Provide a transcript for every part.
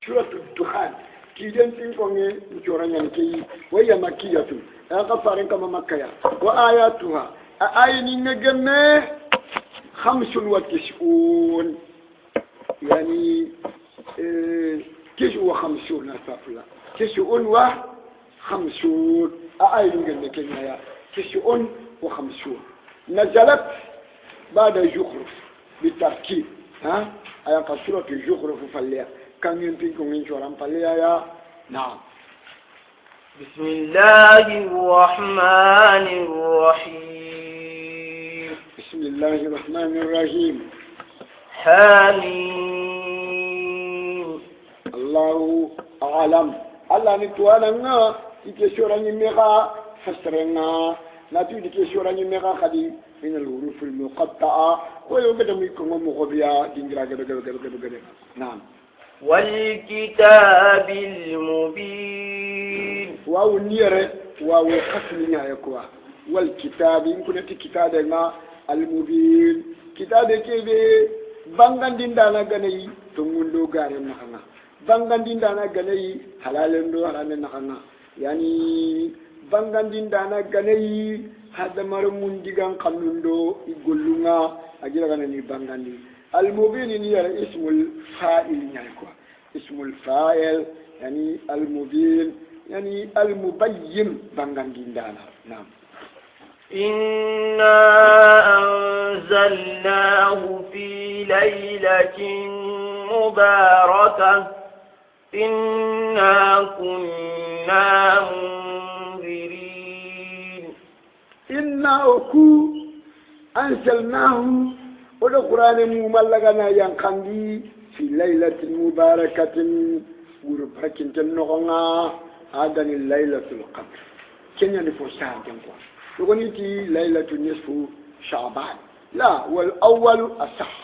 سورة الدخان كيدن تنكوني نجورانيا نكي وهي مكية أغفارن كما مكية وآياتها آيين نجمع 95 يعني 59 أستغفر 59 آيين نجمع كنيا 59 نزلت بعد زخرف بالتركيب ها أيام سورة الزخرف فليا كان يمكنكم من شوران فليا يا نعم. بسم الله الرحمن الرحيم. بسم الله الرحمن الرحيم. حميم. الله أعلم. الله نتوانا يكسورا يميغا فسرنا ناتو يكسورا يميغا خدي من الحروف المقطعة ويوجد منكم مغبيا دينجرا جدا. نعم. والكتاب المبين. واو نيره واو قسمنا يكوا والكتاب إن كنت كتابنا المبين كتاب كيبي بانغاندين دانا غني تونغندو غارن نخنا بانغاندين دانا غني حلالندو حرام نخنا يعني بانغاندين دانا غني هذا مرمون ديغان قانوندو يغولونا اجيرا غني بانغاندي المبين نيره اسم الفاعل نيكوا اسم الفاعل يعني المبين يعني المبين بانغاندين دانا. نعم. إنا أنزلناه في ليلة مباركة إنا كنا منذرين. إنا أنزلناه والقرآن مملغنا ينقندي في ليلة مباركة وربكين تنغنا هذا ليلة القدر كن ينفوسها جنبوا يقول نتي ليلة نصف شعبان لا والأول أصح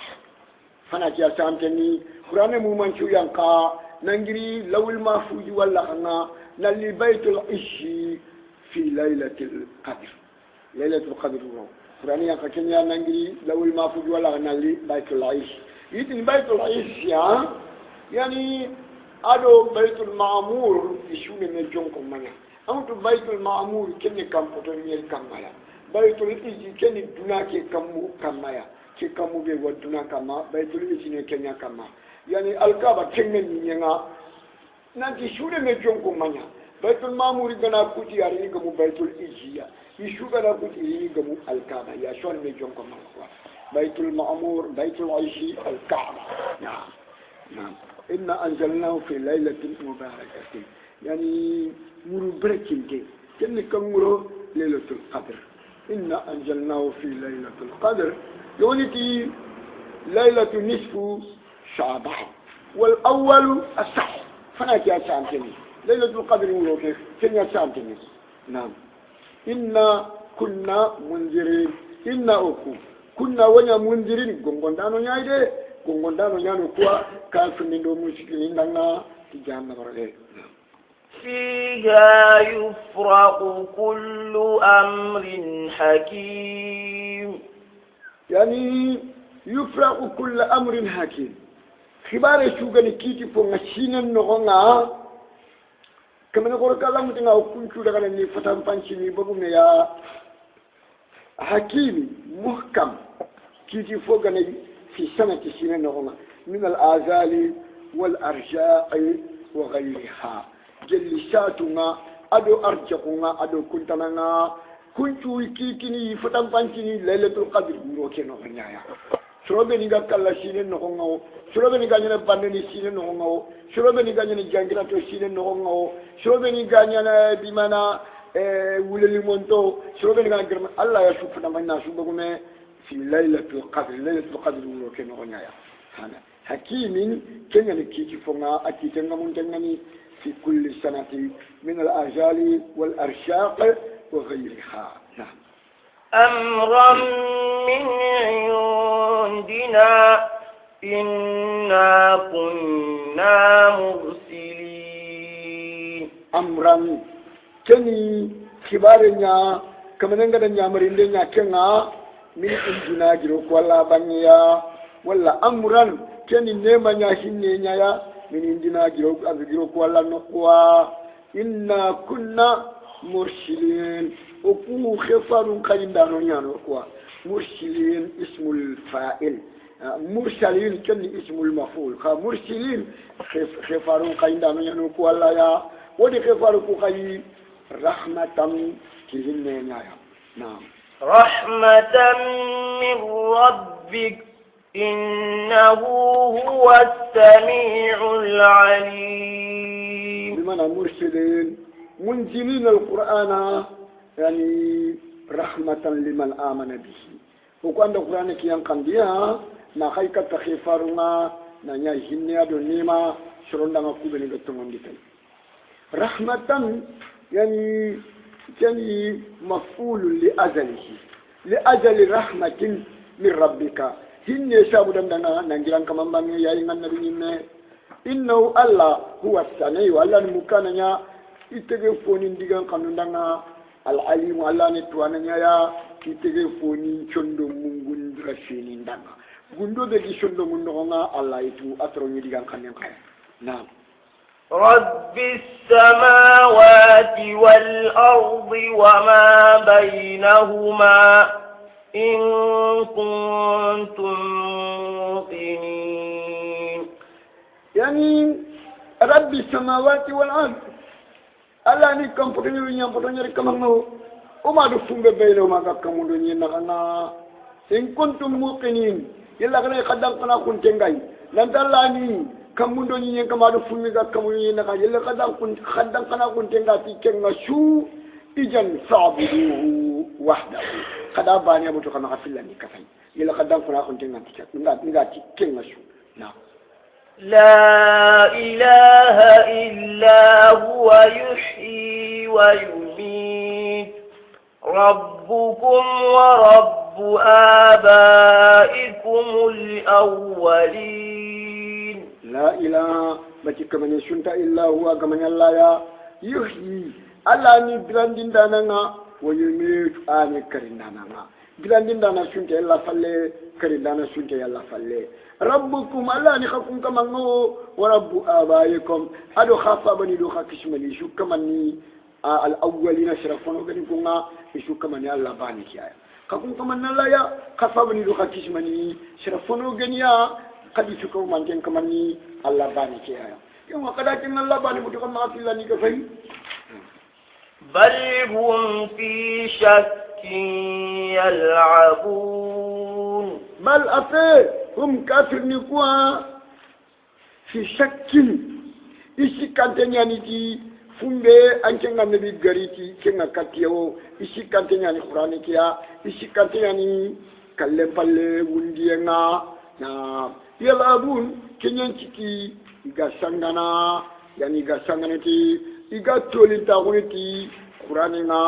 فانا جا سامتني قرآن ممنشو ينقى ننجري لو المحفوظ ولا خنا نلي بيت العشي في ليلة القدر ليلة القدر قرآن ينقى كنيا ننجري لو المحفوظ ولا خنا نلي بيت العشي يتن بيت العشي يعني ado baitul ma'mur isune me jonko manya amtu baitul ma'mur kenni kam poto nyel kamaya baitul iji kenni duna ke kamu kamaya ke kamu be waduna kama baitul iji ne kenya kama yani alkaba kenni nyenga nanti isune me jonko manya baitul ma'mur gana kuti ari gamu baitul iji ya isu gana kuti gamu alkaba ya shon me jonko manya baitul ma'mur baitul iji alkaba نعم إنا أنزلناه في ليلة مباركة يعني مربركين كن كمرو ليلة القدر إنا أنزلناه في ليلة القدر يونتي ليلة نصف شعبان والأول الصح فنأتي أسامتني ليلة القدر يقولوا كيف كن أسامتني. نعم. إنا كنا منذرين إنا كنا ونا منذرين قنقندانو نايدي kongondano nyano kwa kafuni ndo mushikini ndanga tijana barale. فيها يفرق كل أمر حكيم. يعني يفرق كل أمر حكيم. خبار شوغاني كيتي فو نشينا نغنى كما نقول كلام تنا وكنتو دغنا ني فتام بانشيني بغم يا حكيم محكم كيتي فو غني في سنة سنين هنا من الآزال والأرجاء وغيرها جلساتنا أدو أرجقنا أدو كنتنا كنتو يكيكني فتن فانتني ليلة القدر بروكي نغنيا شروبني كلا سنين نغنو شروبني غانينا باندني سنين نغنو شروبني غانينا جانجراتو سنين نغنو شروبني غانينا بمانا ولي مونتو شروبني غانينا الله يشوف نمنا شوبكم في ليلة القدر ليلة القدر وكنا غنيا هنا حكيم كن يكيكي فما أكيدنا منتنني في كل سنة من الآجال والأرشاق وغيرها. نعم. أمرا من عندنا إنا كنا مرسلين. أمرا كني كبارنا كما نقدر نعمل لنا كنا من عندنا جروك ولا بنيا ولا أمرا كني نما نحن نيا من عندنا جروك ولا نقوى إنا كنا مرسلين وكو خفر قيم دانون يانوكوا مرسلين اسم الفاعل مرسلين كن اسم المفعول مرسلين خفر قيم دانون يانوكوا لا يا ودي خفر قيم رحمة كهن يا نعم رحمة من ربك إنه هو السميع العليم بمعنى مرسلين منزلين القرآن يعني رحمة لمن آمن به وكان القرآن كي ينقل بها ما خيك تخيفارنا نانيا هنيا دونيما شروندا مكوبني بتمون ديتاي رحمة يعني مفعول لأجل رحمة من ربك هنيا شابو دمنا نانجيران كمان بانيا يا إيمان نبي إنه الله هو السميع الله المكانnya itege foni ndigan kanundanga al-alim Allah ne tuananya ya itege foni chondo mungun drashini ndanga gundo be di chondo munonga Allah itu atronyi digan kanyan kaya naam رب السماوات والأرض وما بينهما إن كنتم موقنين يعني رب السماوات والأرض Allah ni kampunya ni yang punya rekamano uma do fumbe beno maga kamundo ni nakana in kuntum muqinin yalla kana kadang kana kun tengai nan dallani kamundo ni yang kamado fumbe ga kamundo ni nakana yalla kadang kana kun tenga ti kenga shu ijan sabuhu wahdahu kada bani abuto kana afillani kafai yalla kadang kana kun tenga ti kenga shu na لا إله إلا هو يحيي ويميت ربكم ورب آبائكم الأولين لا إله بتك من يشنت إلا هو كمن الله يا يحيي الله نبراندين دانا ويميت آني كرين دانا براندين دانا شنت إلا فلي كرين دانا شنت إلا فلي ربكم الله نخاكم كما نو ورب آبائكم أدو خافا بني دو خاكشمني شو كماني الأولين شرفون وغنكم شو كماني الله باني كيايا خاكم كمان الله يا خافا بني دو خاكشمني شرفون وغنيا قد شو كمان كماني الله باني كيايا يوم قد كان الله باني بدو كما في الله نكفي بل هم في شك يلعبون بل أفي هم كافر نكوا في شك إيشي كانتني يعني فumbe ankenga nabi gariti kenga katiyo isi kantenya ni qur'ani kiya isi kantenya ni kalle palle wundiyenga na yalabun kenyan ciki iga sangana yani iga sanganati iga tolinta guniti qur'ani nga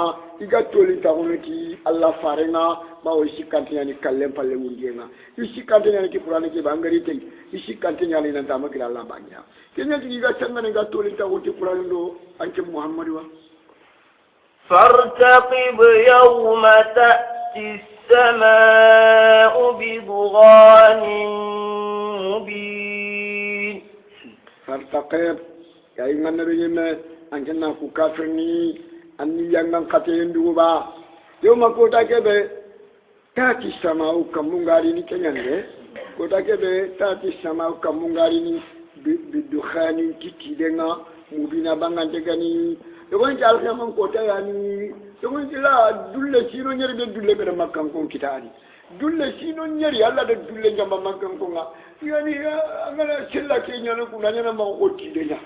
iga tolinta guniti allah farenga bawo isi kantenya ni kalle palle wundiyenga isi kantenya ni qur'ani ki bangariti isi kantenya ni nanta makira allah banya kenya tiga sangane ga tolinta guniti qur'ani do anke muhammad wa فارتقب يوم تأتي السماء بضغان مبين فارتقب يا إيمان نبينا أنكنا كافرني أني ينغن قتين دوبا يوم كوتا كبه تأتي السماء كمونغاريني كنيانه كوتا كبه تأتي السماء كمونغاريني بدخان كتيدنا مبينا بانغان تغني يقول جال خيام كوتا يعني يقول جلا دولة سينو نيري بدولة بنا مكان كون كتاني دولة سينو نيري الله ده دولة جنب مكان كونا يعني أنا سلا كينيا نكون أنا ما أقولي دنيا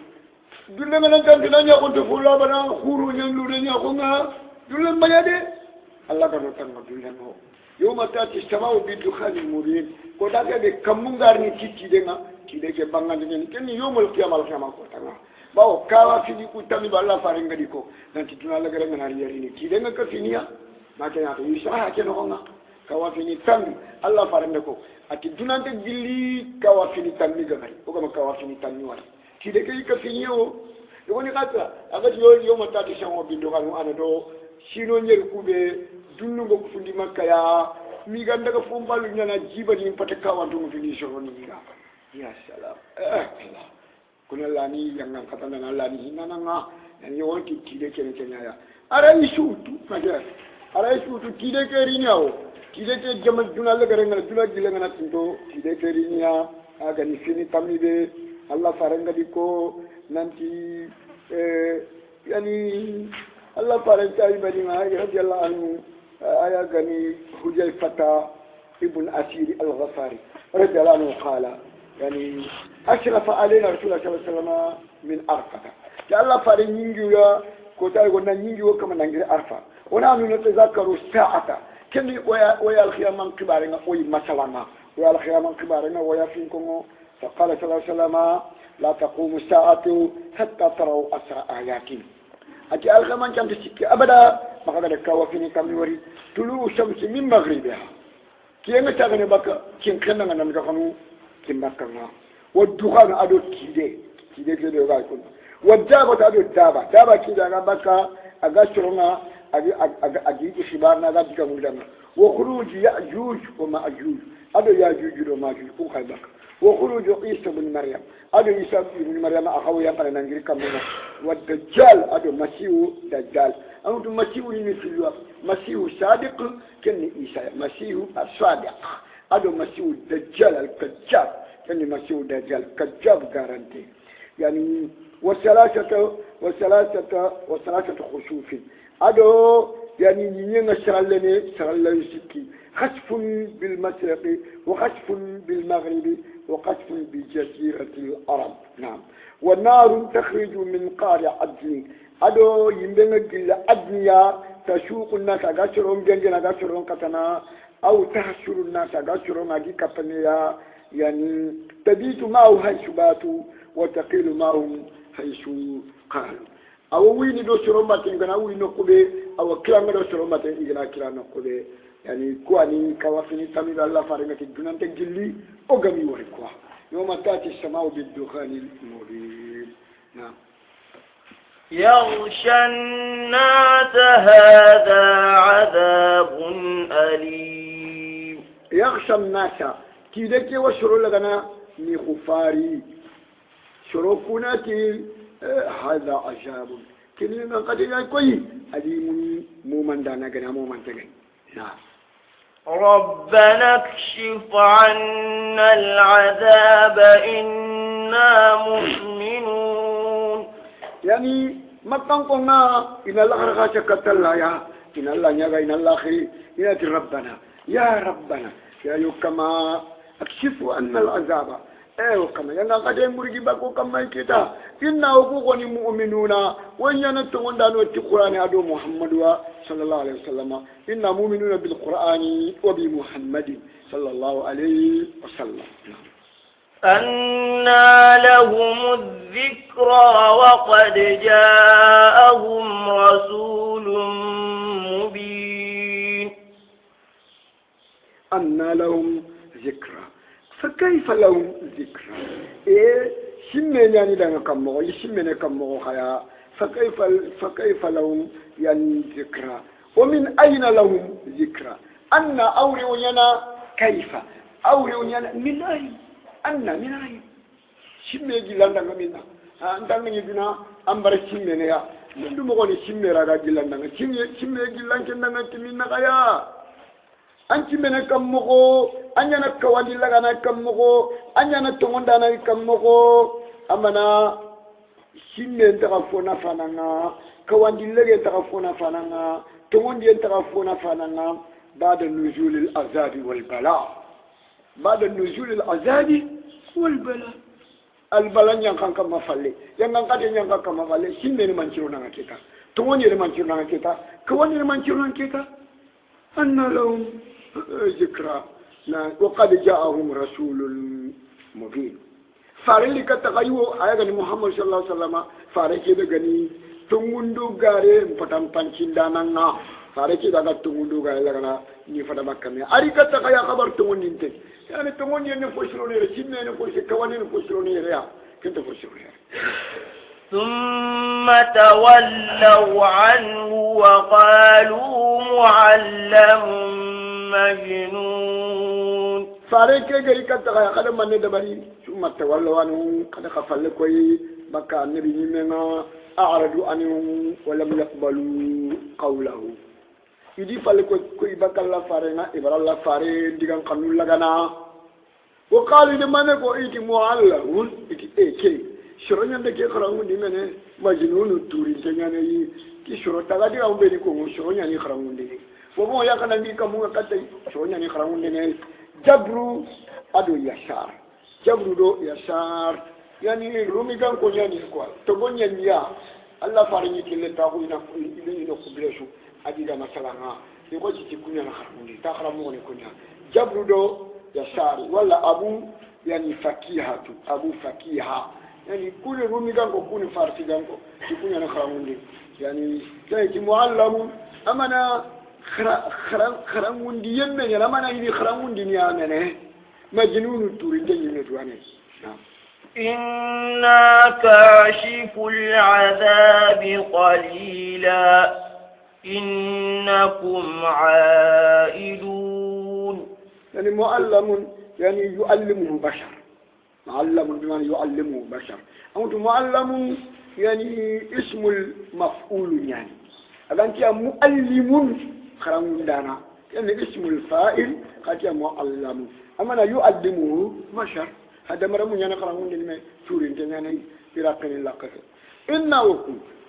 دولة من أنت كنا كنت فولا بنا خورو نيلوري كونا دولة ما يده الله كانوا كانوا دولة ما يوم تأتي السماء بدخان مبين كوتا كده كمونغارني كتيدنا كده كبانغان تغني كني يوم القيامة الخيام كوتا bawo kawa fini ku tami balla farenga diko nanti tuna la gara ngana yari ni kide nga ka finiya maka ya to yusha ke no nga kawa fini tami alla farenga ko ati dunante gilli kawa fini tami gari ko kama kawa fini tami wala kide ke ka finiyo yoni kata agati yo mata ti shango bindo kanu ana do sino nyer kube dunnu go ku fundi makka ya mi ganda ka fumbalu nyana jiba ni pata kawa to fini shoro ni ga ya salam kuna lani yang katana na lani hinanga yani wonti tide kene kenya ya ara isutu fajar ara isutu tide ke rinyao tide ke jamal dunal garanga dunal gilanga tinto tide ke rinya aga ni fini tamide Allah faranga diko nanti yani Allah faranga ibadi ma radiyallahu anhu aya gani hujay fata ibn asiri al-ghafari radiyallahu anhu qala يعني أشرف علينا رسول الله صلى الله عليه وسلم من أرفة يا الله فارين ينجوا كوتا يقولنا ينجوا كما ننجر أرفة ونحن نتذكر الساعة كني ويا الخيام من كبارنا ويا مسلمة ويا الخيام من كبارنا ويا فينكم فقال صلى الله عليه وسلم لا تقوم الساعة حتى تروا أسرع آياتي أتي الخيام من كان تسكي أبدا ما قدر كوافيني كم يوري طلوع الشمس من مغربها كي أنا تغني بك كي كنا نمجكنو kimbakanga wadukana ado kide kede ga ko wadaba ado daba kide ga baka aga choronga agi ishibarna ga diga mudanga wa khuruj ya'juj wa ma'juj ado ya'juj do ma'juj ko kay baka wa khuruj isa ibn maryam ado isa ibn maryam akhaw ya kana ngiri kamuna wa dajjal ado masihu dajjal anu masihu ni filwa masihu sadiq ken isa masihu as-sadiq ado masihu dajjal al-kajjab يعني مasihu dajjal kajjab garanti يعني وثلاثة خسوف ado يعني ينغ شرالة يسكي خسف بالمشرق وخسف بالمغرب وخسف بجزيرة العرب نعم والنار تخرج من قار عدن ado يمبنغ جل عدنيا تشوق الناس أغاشرون جنجنا أغاشرون كتنا أو تحشر الناس أغاشرون أجي كتنيا يعني تبيت معه حيث باتوا وتقيل معهم حيث قالوا أو وين دو شروماتين كنا وين نقبل أو كلام دو شروماتين إجنا كلام نقبل يعني كواني كوافني تميل الله فارغة الدنيا تجلي أوغامي وركوا يوم تأتي السماء بالدخان المبين نعم يغشى الناس هذا عذاب أليم يغشى الناس كيدك وشرو لغنا مخفاري شرو كوناتي هذا عجاب كلمة قد يكوي أليم مومن دانا غنا مومن تغن نعم ربنا اكشف عنا العذاب إنا مؤمنون يعني ما تنقلنا إن الله رغاشة كتلا يا إن الله نيغا إن الله خير إن ربنا يا ربنا يا يكما اكشفوا أن العذاب ايوه كما ينا قد يمرجي باكو كما كده إنا وقوقني مؤمنون وإن ينتون دانو القرآن أدو محمد صلى الله عليه وسلم إنا مؤمنون بالقرآن وبمحمد صلى الله عليه وسلم أنى لهم الذكرى وقد جاءهم رسول مبين أنى لهم ذكرى فكيف لهم ذكرى إيه سمين يعني دعنا كمو يسمين كمو خيا فكيف لهم يعني ذكرى ومن أين لهم ذكرى أن أورينا كيف أورينا من أين أن من أين سمين جلنا دعنا منا دعنا يبنا أمبر سمين يا من دم قولي سمين راجع جلنا دعنا سمين جلنا كنا تمنا خيا أنت من كمغو أننا كوالي لغنا كمغو أننا تمندنا كمغو أمنا سمين تغفونا فانا كوالي لغنا تغفونا فانا تمندي تغفونا فانا بعد نزول العذاب والبلاء بعد نزول العذاب والبلاء البلاء ينكن كما فلي ينكن كما فلي سمين منشرونا كيتا تمندي منشرونا كيتا كوالي منشرونا كيتا أن لهم ذكرى وقد جاءهم رسول مبين فارلي كتغيو آية محمد صلى الله عليه وسلم فاركي دغني تونغندو غاري فتام تانشيندانا فاركي دغا تونغندو غاري لغنا ني فدا مكامي اري كتغيا خبر تونغندين يعني تونغندين نفوشلوني رسيمني نفوشي كواني نفوشلوني ريا كنت فوشلوني ثم تولوا عنه وقالوا معلم مجنون فارك غير كتغيا خدم من دبري ثم تولوا عنهم قد خفل لكوي بكى النبي منا أعرضوا عنهم ولم يقبلوا قوله يدي فلكوي بكى الله فارنا إبرا الله فاري ديغان قانون لغنا وقال لما نكو إيتي معلم إيتي إيكي شرون يندكي خرامون دي منه مجنون توري تنياني كي شرون تغادي أو بيني كو شرون يعني خرامون دي ومو يكنا بي كمو كتاي شرون يعني خرامون دي جبرو أدو يشار جبرو دو يشار يعني رومي كان كو يعني كو تبون ينيا الله فارني كي تاخو ينا ينا كوبلشو أدي دا مثلا يقول تكون أنا خرامون دي تخرامون كونيا جبرو دو يشار ولا أبو يعني فكيهة أبو فكيهة يعني كل رومي كان كو كون فارسي كان كو تكون أنا خرامون دي يعني كي معلم أمانا خرامون دي يمن يعني أمانا يدي خرامون دي نيامنه مجنون توري دي نتواني إنا كاشف العذاب قليلا إنكم عائدون يعني معلم يعني يعلمه بشر معلم بمعنى يعلمه بشر أنت معلم يعني اسم المفعول يعني أنت معلم خرامون دانا يعني اسم الفاعل قد معلم أما يعلمه بشر هذا مرة من ينا خرامون دي ما تورين تنياني يراقين اللقطة إنه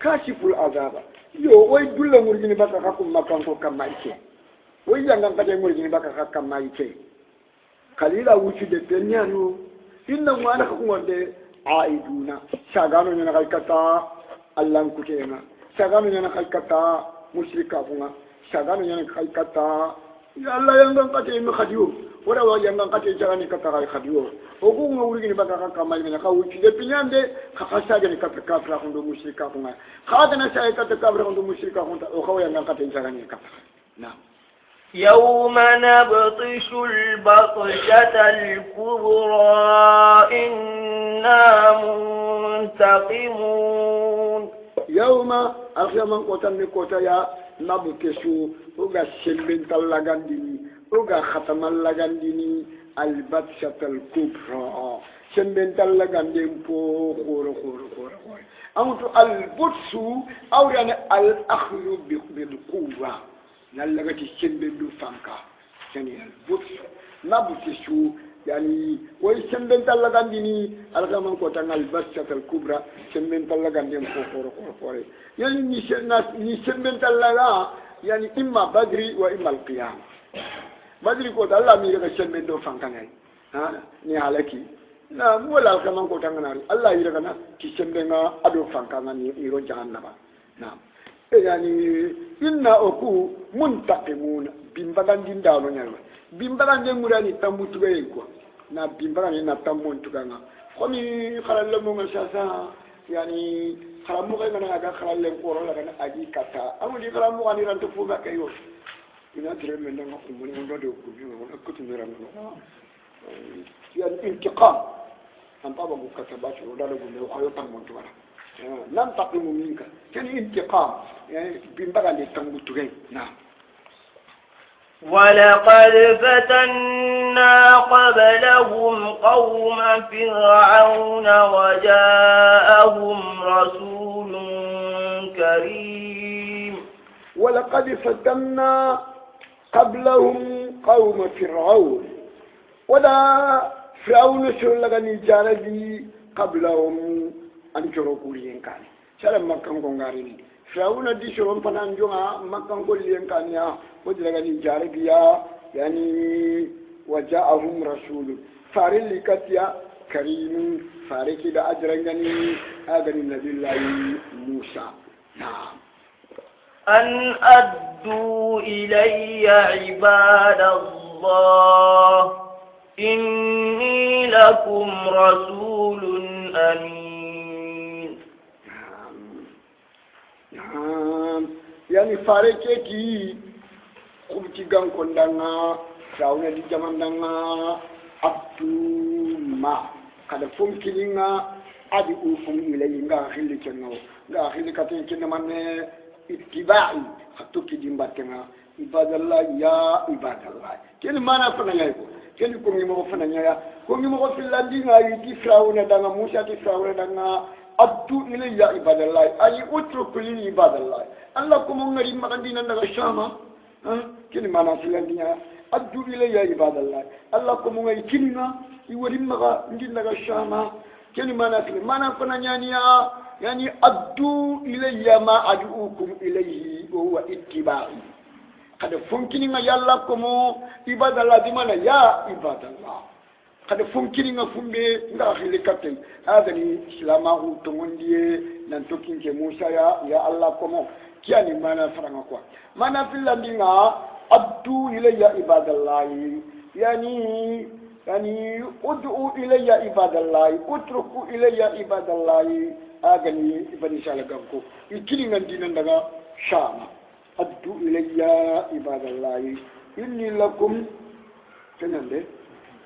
كاشف العذاب يو ويدل مرجين بكا كم مكان كم مايكي ويجعل كذا مرجين بكا كم مايكي قليلا وجود تنيانو إنه ما نخون ده عائدونا شغانو ينا كالكتا الله كتينا شغانو ينا كالكتا مشركا فونا شغانو ينا كالكتا يا الله ينعم كتير مخديو ولا ينعم كتير جاني كتير خديو وقوم نقولين بكا كماي من كاوتشي ده بيان ده خاصة جاني كتير كافر خندو مشركا فونا خادنا شاي كتير كافر خندو مشركا فونا وخاو ينعم كتير جاني كتير نعم يوم نبطش البطشة الكبرى إنا منتقمون يوم أخي من قتل قتيا نبطشو وغا شلبن تلاغانديني وغا ختم اللاغانديني البطشة الكبرى شلبن تلاغاندين بو خور خور خور خور أمتو البطشو أو يعني الأخذ بالقوة نلقى الشنبن دو فانكا يعني البطش نبطشو يعني ويشنبن تلاغانديني ألغا من قتل البطشة الكبرى شنبن تلاغاندين بو خور خور خور يعني نشنبن تلاغا يعني إما بدري وإما القيامة بدري قد الله ميرك شنبن دو فانكا ها نيالكي نعم ولا الكمان قتل الله يرغنا كشنبن أدو فانكا نيرو جهنم نعم يعني إنا أكو منتقمون بمبغان دين دالو نيالو بمبغان دين مراني تموتو بيكو نا بمبغان نا تموتو كانا خمي خلال لمو ساسا يعني خلال مغي من أغا خلال لمقورو لغانا أجي كتا أمو دي خلال مغاني رانتو فوبا كيوش إنا ترين من دانا أموني من دادو كوبيو أكتو ميرانو يعني انتقام أنتابا مكتبات ودالو كوبيو خيو تموتو وانا ننتقم منك كان انتقام يعني بمبغى للتنبوتغين نعم ولقد فتنا قبلهم قوم فرعون وجاءهم رسول كريم ولقد فتنا قبلهم قوم فرعون ولا فرعون شلغني جاربي قبلهم أنجرو كوريين كان سلام مكان كونغاريني فرعون دي شرون فنانجونا مكان كوريين كان يا وجلغني جاربيا يعني وجاءهم رسول فارلي كتيا كريم فاركي دا أجرنغني هذا النبي الله موسى نعم أن أدوا إلي عباد الله إني لكم رسول أمين يعني فاركي كمتي غان كوندانا راونا دي جاماندانا أبتوما kada fom kilinga adi ufum ilay nga khili kenno nga khili katen kenno manne ittiba'i khattu kidimbatenga ibadallah ya ibadallah ken mana fana ngay ko keni ko ngi mo fana nya ko ngi mo filandi ngai ti Firauna danga Musa ti Firauna danga addu ilayya ibadallah ay utruku li ibadallah Allah ko mo ngari magandina daga shama kini mana filandi nya addu ilayya ibadallah Allah ko mo ngari kinina iwari maga ndin daga shama keni mana fil mana fana nyaniya yani addu ilayya ma ad'ukum ilayhi wa huwa ittiba'i kada funkini nga yalla ko mo ibadallah di mana ya ibadallah kada funkini nga fumbe nga khili kapten adani islamahu to ngondiye nan tokinke Musa ya Allah ko mo kiani mana faranga kwa mana filandi nga addu ilayya ibadallah yani ud'u ilayya ibadallah utruku ilayya ibadallah agani ibani shalagam ikini ngandina daga shama addu ilayya ibadallah inni lakum kenande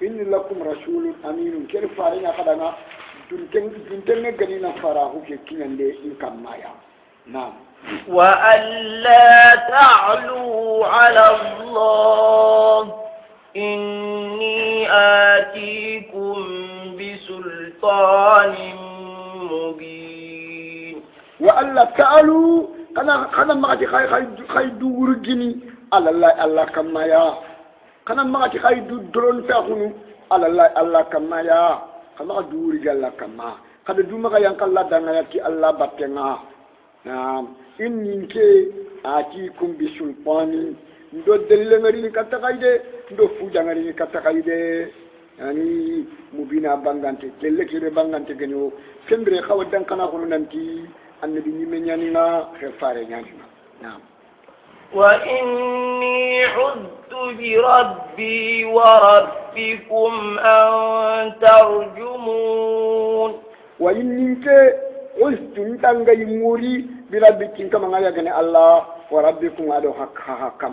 inni lakum rasulun aminun ker farina kadanga dunten gani na farahu ke kinande in kamaya na'am wa alla ta'lu 'ala Allah inni atikum bisultanin mubin wa alla ta'lu kana magati khay du wurgini Allah kamaya kana magati khay du dron fa'hunu Allah kamaya kama du wurgi Allah kama kada du maga yankalla danga yaki Allah battenga inni ke atikum bisultanin ndo delle ngari ni katakayde ndo fuja ngari ni katakayde yani mubina bangante delle kire bangante ganyo fembre xawa dan kana ko nanti annabi ni menyani na khefare nyani na wa inni udtu bi rabbi wa rabbikum an tarjumun wa inni ke ultu tanga yimuri bi rabbikum kama ngaya gane Allah wa rabbikum ado hakka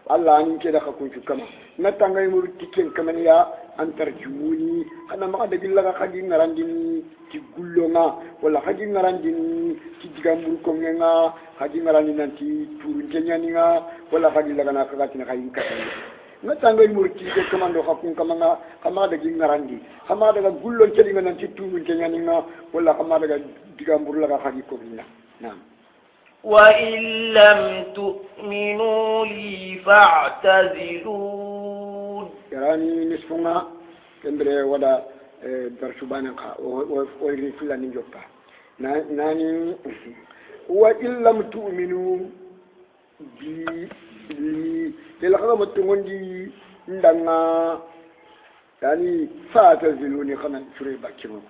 Allah ni ke da ka kunju kama na tangay mu tiken kaman ya antar jumuni kana ma da gilla ka khagi ngarandini ti gullonga wala khagi ngarandini ti digambul ko ngenga khagi ngarandi nanti turun kenyani nga wala khagi laga na ka tina khayin ka na tangay mu tiken kaman do hakun kama kama da ngarandi kama daga gullon ke dinga nanti turun kenyani nga wala kama daga digambul laga khagi ko ngenga na'am وإن لم تؤمنوا لي فاعتزلون يعني نسفنا كمبري ولا برشبانك ويري فلان جوبا ناني وإن لم تؤمنوا بي للخدمة تغندي ندنا يعني فاعتزلوني خنا فري باكينوا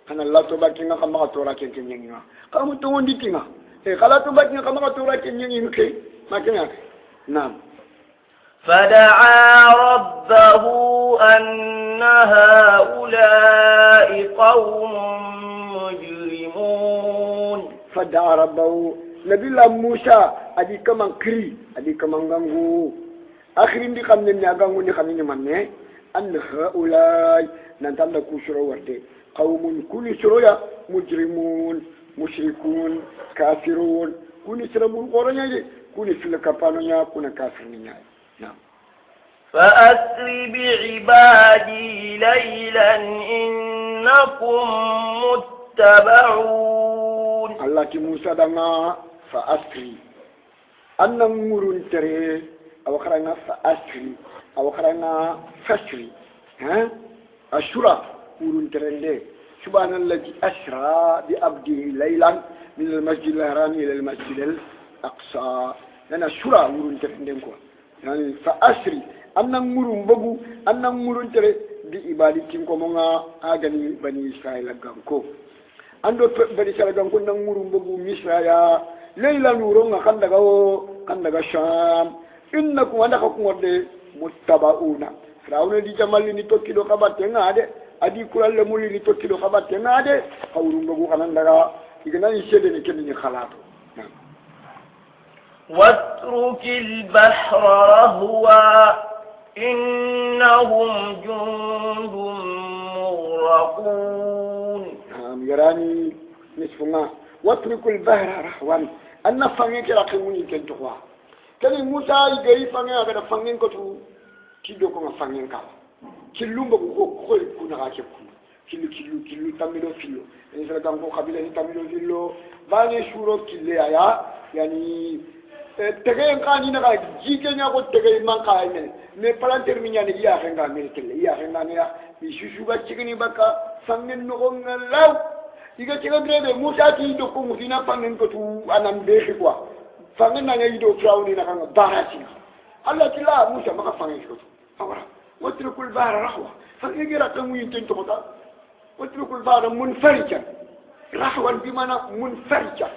خنا لا تباكينا خما تورا كينينا خما تغندي كينا خلاص بقى كما تقولك يمكن ما كان نعم فدعا ربه أن هؤلاء قوم مجرمون فدعا ربه نبي الله موسى أدي كمان كري أدي كمان غنغو آخرين دي خمني نياغانغو دي خمني مني أن هؤلاء ننتظر كوشرو ورده قوم كل شروع مجرمون mushrikun kafirun kuni siramun qoronya je kuni fil kapanonya kuna kafirnya na'am fa asri bi ibadi laylan innakum muttaba'un Allah ki Musa danga fa asri annam murun tere aw kharana fa asri aw kharana fasri ashura murun tere سبحان الذي أسرى بأبده ليلا من المسجد الحرام إلى المسجد الأقصى أنا سورة ورون تفندمكم يعني فأسري أنا مرون بقو أنا مرون ترى بإبادتكم كمونا أغني بني إسرائيل غانكو أندو بني إسرائيل غانكو نمرون بقو مصر ليلا نورون كندغا شام إنكم أنكم متبعون فرعون دي جمال ني توكي دو خباتنا دي adi kural le muli ni tokkido xabatte naade xawru ngogu xanan daga igana ni sede ni kenni xalaatu واترك البحر رهوا إنهم جند مغرقون يراني نصفنا واترك البحر رهوا أن فانيك رقموني كنتوا كان موسى يجري فانيك أبدا فانيك كتو كيدو كما فانيك kilumba ko kuna ka ku kilu tamilo filo en sala kan ko kabila ni tamilo filo bani shuro kille aya yani tege kan ni na jike nya ko tege man ka me palanter mi nyani ya henga me kille ya henga ne ya mi shushu ba chigini baka sangen no ngalaw diga tiga grebe musa ti do ko musina pangen ko tu anam be quoi fangen na ngi do frawni na kan barati Allah tila musa maka fangen ko awara watrukul bahra rahwa fangen gira kan wi tin to ta watrukul bahra munfarija rahwan bi mana munfarija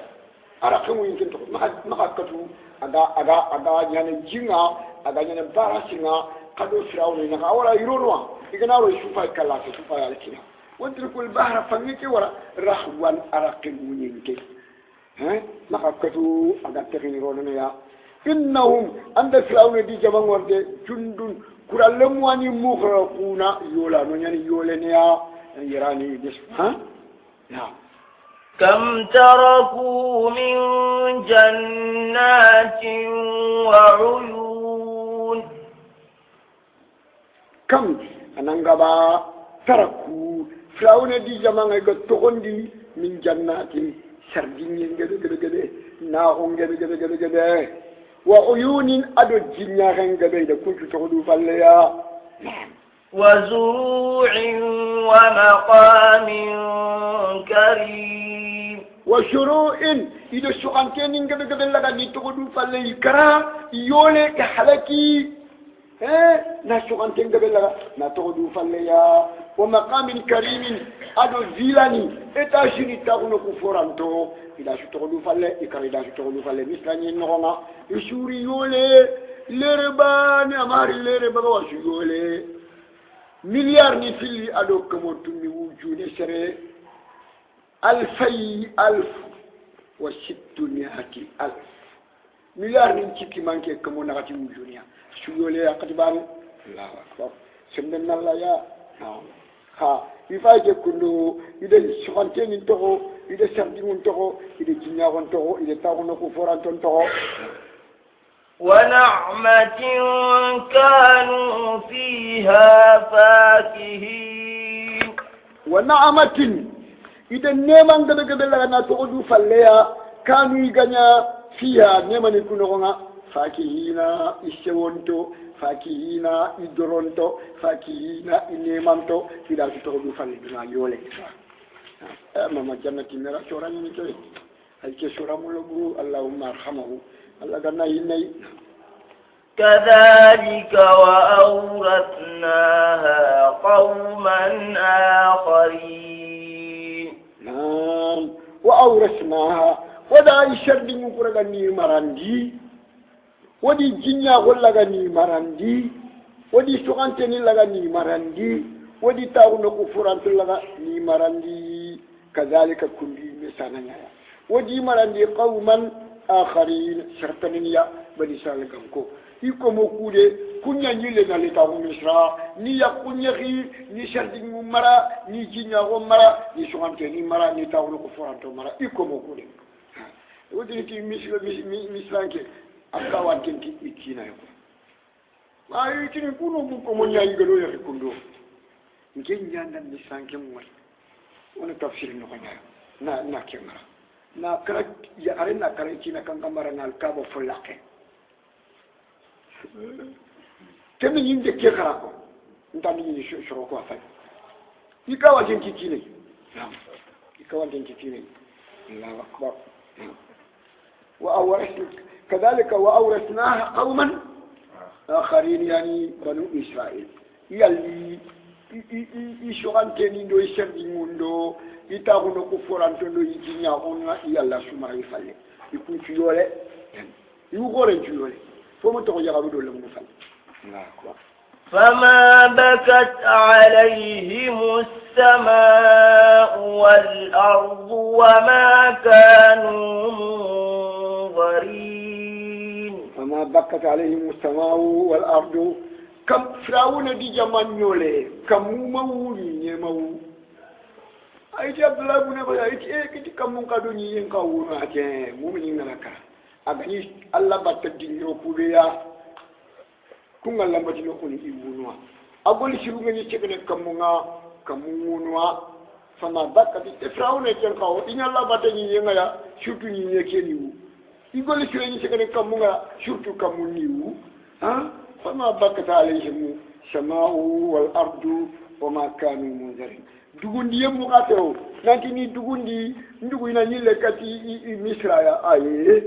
ara kan wi tin to maka katu aga nyane jinga aga nyane barasinga kado frawni na awara ironwa igana ro shufa kala shufa alkina واتركوا البحر فنيك ولا رحوا أرق المنينك ها ما كتو أدتكني روننا يا إنهم عند فرعون دي جبان ورد جند كرالم واني مغرقون يولا نياني يولنيا يراني جس ها نعم كم تركوا من جنات وعيون كم أنغبا تركوا فرعون دي جمان اي توندي من جنات سردين غدغدغد ناهم غدغدغد وعيون ادو جنيا غدغد كنت تقولوا فاليا وزروع ومقام كريم وشروع اذا سوانتين غدغد لا ني تقولوا فالي كرا يولي حلكي ناسوغانتين غبلا ناتودو فاليا ومقام كريم ادو زيلاني اتاشيني تاغنو كفورانتو الى شتودو فالي اكاريدا شتودو فالي مثلاني نوغا يشوري يولي لربان اماري لربا واشيولي مليار ني فيلي ادو كموتو مي وجوني سري ألف وستمائة ألف مليار ني تشيكي مانكي كمو نغاتي وجونيا شيولي أقدبان الله أكبر سمدنا الله يا ها يفاجئ كله إذا شغلتين تهو إذا سردين تهو إذا جنيا تهو إذا تاغنو كفوران تهو ونعمة كانوا فيها فاكهين ونعمة إذا نيمان قد لنا تقولوا فليا كانوا يغنى فيها نيمان يكونوا فاكهين إسيونتو فاكهين إدرونتو فاكهين إنيمانتو إذا تقولوا فليا يولي ماما جنة ميرا شورا نيكي هيك شورا ملغو اللهم ارحمه الله غنا يني كذلك وأورثناها قوما آخرين نعم وأورثناها ودا يشرد نقرغني مرندي ودي جنيا غلغني مرندي ودي سوغانتني لغني مرندي ودي تاغنو كفرانت لغني مرندي كذلك كل مثالنا ودي مرندي قوما آخرين شرطنيا بني سالكمكو iko mokude kunya nyile na leta misra ni ya kunyaki ni shardi mara ni jinya go mara ni sugante ni mara ni tawlo ko foranto mara iko mokude wodi ki misranke akawa tinki ikina yako ayi tini kuno ko mo nyayi gado ya kundo ngenya ndan misranke mo wala tafsir no kanya na kemara na kara ya arena kara kina kan kamara na alkabo fulake kemi yinde ke karako ndani ni shoro ko afai ikawa jinki kine ikawa jinki kine Allahu akbar كذلك وأورثناها قوما آخرين يعني بنو إسرائيل يلي يشغل تنين دو يسردين دو يتاغنو كفران تندو يجينا هنا يلا سمع يفعل يكون تيولي يغورن تيولي فما تقول يغارو دو لهم نفعل الله أكبر فما بكت عليهم السماء والأرض وما كانوا منظرين فما بكت عليهم السماء والأرض كم فرعون دي جمان يولي كم مولي نمو أيتي عبد الله بن أبي أيتي كتي كم مقدوني ينكاونا أتي مؤمنين لك أغني الله باتدين يوكوليا kunga lamba dino kuni ibunwa أقول شروع يشكل كمونا كمونوا فما بكت إفراون يتلقاه إن الله بدني ينعيا شوتو ينكينيو يقول شروع يشكل كمونا شوتو كمونيو فما بكت عليهم السماء والأرض وما كانوا منذرين dugundi yemu kateo nakini dugundi ndugu ina nyile kati misra ya aye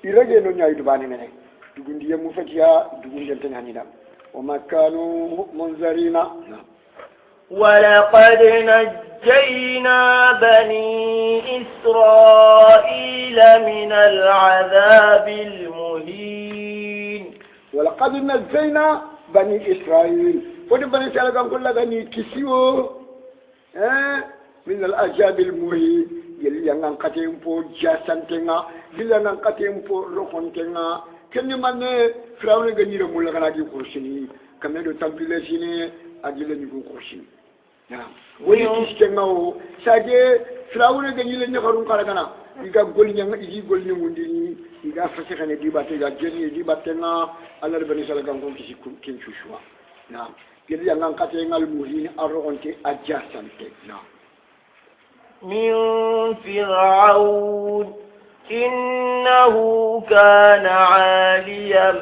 irege no nyai dubani mene dugundi yemu fatia dugundi ntanyani da wama kanu munzarina ولقد نجينا بني إسرائيل من العذاب المهين ولقد نجينا بني إسرائيل ودي بني إسرائيل كان كل غني كسيو من العذاب المهين يلي ينان كاتين بو جاسانتنا يلي ينان كاتين بو روحونتنا كني من فراون غني رمول غنا دي كورسيني كمدو تامبيلسيني اجيل نيكو كورسيني نعم ولي كيسكناو ساجي فراون غني لني خارون كاراغنا iga golnya igi golnya mundini iga fasikane dibate ga jeni dibatena Allah bani salagan ko kisi kin chushwa na'am gidi yangan kate ngal muhin arronte adjacente na'am min fir'aun innahu kana 'aliyan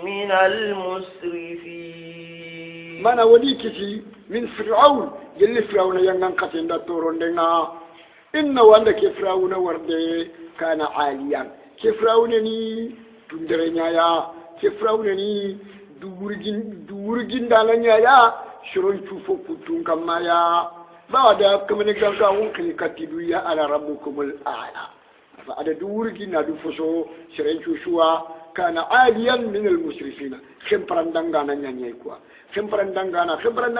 min al-musrifin mana wadi kisi min fir'aun yelli fir'aun yangan kate nda torondenga inna wanda ke firawuna warde kana aliyan ke firawuna ni tunderenya ya ke firawuna ni duwurgin dalanya ya shiron tufo kutun kama ya ba da kamar ganka wunkali katidu ya ala rabbukumul a'la fa ada duwurgin na du foso shirin chushuwa kana aliyan min al musrifina khimprandanga na nyanye kwa khimprandanga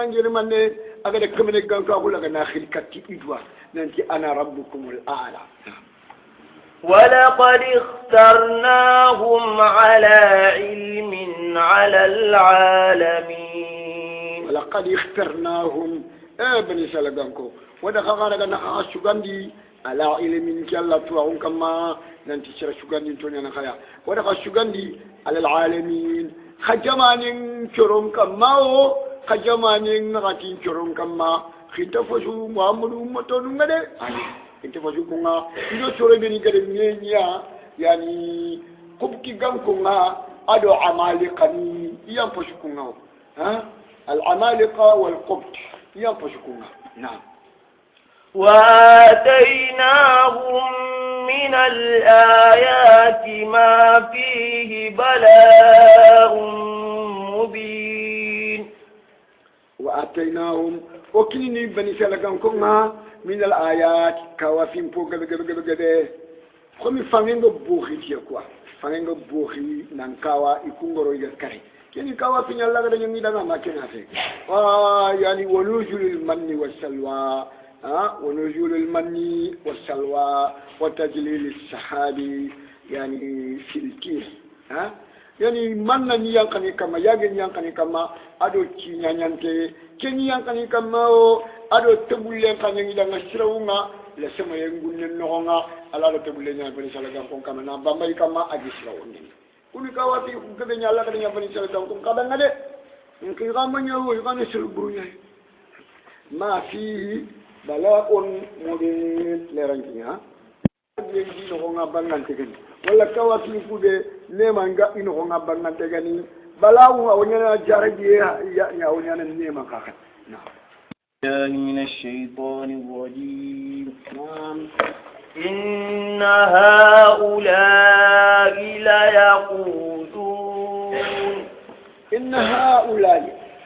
ni manne aga da kamar ganka kula ga na khilkati idwa nanti ana rabbukumul a'la ولقد اخترناهم على علم على العالمين ولقد اخترناهم بني سلغانكو ودخلنا نخا شغاندي على علم كلا توعون كما ننتي شر شغاندي توني نخايا ودخل شغاندي على العالمين خجمانين كروم كما خجمانين غاتين كروم كما خيتفشو محمد متونو ngade خيتفشو كونغا ndo chore beni gade nyenya yani kubki gankonga ado amaliqani yamfashu kunga العمالقة والقبط ينفشوا كونغا نعم وآتيناهم من الآيات ما فيه بلاء مبين وآتيناهم وكني بني سلكان كونغا من الآيات كوافين بو غبغبغبغ خمي فانغو بوخي تيكوا فانغو بوخي نانكاوا يكونغرو يكاري كني كوافين الله غدا نيمي دانا ما كنافي يعني ونزول المن والسلوى ونزول المن والسلوى وتجليل السحاب يعني في الكيس yani manna ni yankani kama yage ni yankani kama ado chinyanyante keni yankani kama o ado tebulle kanyangi danga sirawunga la sama yengunne noonga ala do tebulle nya bani salaga kon kama na bambay kama agi sirawunni kuni kawati kebe nya Allah kadanya bani salaga kon kada ngade nki kama nyawo kana sirubunya ma fi bala'un mubin leranginya yengi no nga bangante gani wala kawati kude nema nga ino nga bangante gani balawu awonyana jaraji ya awonyana nema kaka na'am من الشيطان الرجيم نعم إن هؤلاء ليقولون إن هؤلاء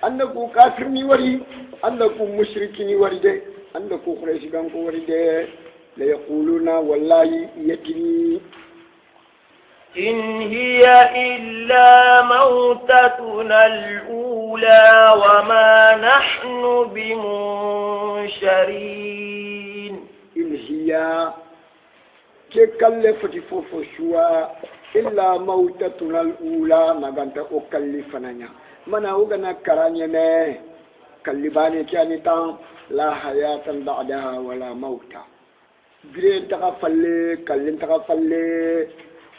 أنكم كافرني وري أنكم مشركني وري أنكم قريشكم وري ليقولون والله يتني إن هي إلا موتتنا الأولى وما نحن بمنشرين إن هي ككلفة فوفشوا إلا موتتنا الأولى ما كانت أكلفنا منا وغنا كرانيا ما كلباني كاني تان لا حياة بعدها ولا موتا برين تغفل كلين تغفل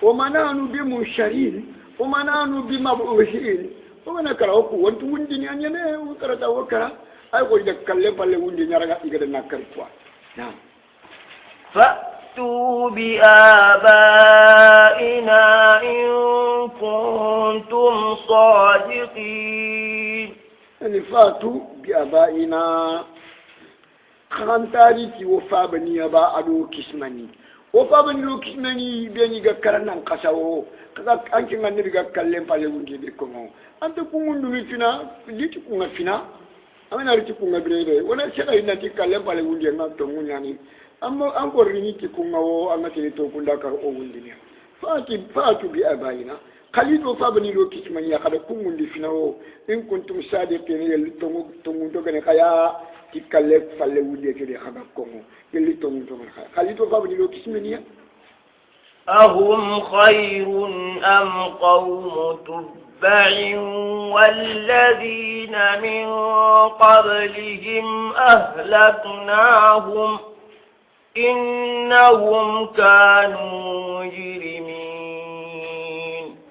وما نحن بمنشرين وما نحن بمبعوثين ومن كراوكو وانتو وندي يعني وكرتا وكرا أي قول لك كلم بالله وندي نرجع يقدر نكر فوا نعم فأتوا بآبائنا إن كنتم صادقين يعني فاتوا بآبائنا خانتاري كي وفابني أبا أدو كسماني وفابني لو كسماني بيني كرنا نكساو كذا أنك عندي كلم بالله وندي بكمو أنت كون دوني فينا ليش كون فينا أنا أريد كون بريء وأنا شايف إن أنت كلم بالله وندي ما تقول يعني أما أنكر ريني كون أو أنا تريد تقول لك أو وندي فاتوا بآبائنا خليل وفابني لو كسماني أخذ كون وندي فينا إن كنتم صادقين يلي تمو كنا كيا تكلم بالله وندي كده أخذ كون يلي تمو خليل وفابني لو كسماني أهم خير أم قوم تبع والذين من قبلهم أهلكناهم إنهم كانوا مجرمين